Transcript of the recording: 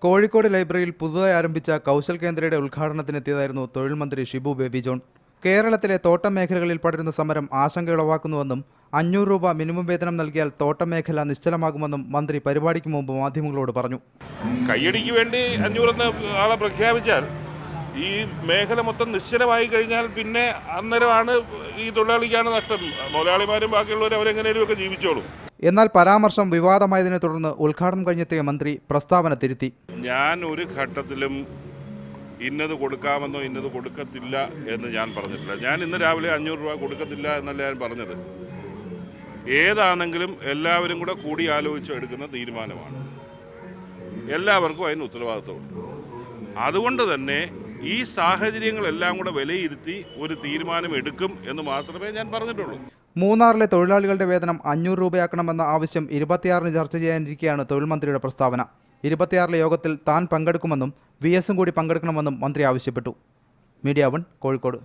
കോഴിക്കോട് ലൈബ്രറിയിൽ പുതുതായി ആരംഭിച്ച കൗശൽ കേന്ദ്രയുടെ ഉദ്ഘാടനത്തിനെത്തിയതായിരുന്നു തൊഴിൽ മന്ത്രി ഷിബു ബേബി ജോൺ. കേരളത്തിലെ തോട്ടം മേഖലകളിൽ പടരുന്ന സമരം ആശങ്കയുളവാക്കുന്നുവെന്നും 500 രൂപ മിനിമം വേതനം നൽകിയാൽ തോട്ടം മേഖല നിശ്ചലമാകുമെന്നും മന്ത്രി പരിപാടിക്ക് മുമ്പ് മാധ്യമങ്ങളോട് പറഞ്ഞു. കയ്യടിക്ക് വേണ്ടി 500 ആളെ പ്രഖ്യാപിച്ചാൽ ഈ മേഖല മൊത്തം നിശ്ചലമായി കഴിഞ്ഞാൽ പിന്നെ അന്നേരമാണ് ഈ തൊഴിലാളിക്കാണ് നഷ്ടം. മുതലാളിമാരും ബാക്കിയുള്ളവർ അവരെങ്ങനെയൊക്കെ ജീവിച്ചോളും. എന്നാൽ പരാമർശം വിവാദമായതിനെ തുടർന്ന് ഉദ്ഘാടനം കഴിഞ്ഞെത്തിയ മന്ത്രി പ്രസ്താവന തിരുത്തി. ഞാൻ ഒരു ഘട്ടത്തിലും ഇന്നത് കൊടുക്കാമെന്നോ ഇന്നത് കൊടുക്കത്തില്ല എന്ന് ഞാൻ പറഞ്ഞിട്ടില്ല. ഞാൻ ഇന്ന് രാവിലെ 500 രൂപ കൊടുക്കത്തില്ല എന്നല്ല ഞാൻ പറഞ്ഞത്. ഏതാണെങ്കിലും എല്ലാവരും കൂടെ കൂടി ആലോചിച്ച് എടുക്കുന്ന തീരുമാനമാണ്. എല്ലാവർക്കും അതിന് ഉത്തരവാദിത്വമുണ്ട്. അതുകൊണ്ട് തന്നെ ഈ സാഹചര്യങ്ങളെല്ലാം കൂടെ വിലയിരുത്തി ഒരു തീരുമാനം എടുക്കും എന്ന് മാത്രമേ ഞാൻ പറഞ്ഞിട്ടുള്ളൂ. മൂന്നാറിലെ തൊഴിലാളികളുടെ വേതനം 500 രൂപയാക്കണമെന്ന ആവശ്യം 26-ന് ചർച്ച ചെയ്യാനിരിക്കെയാണ് തൊഴിൽ മന്ത്രിയുടെ പ്രസ്താവന. 26-ലെ യോഗത്തിൽ താൻ പങ്കെടുക്കുമെന്നും VS കൂടി പങ്കെടുക്കണമെന്നും മന്ത്രി ആവശ്യപ്പെട്ടു. മീഡിയ 1 കോഴിക്കോട്.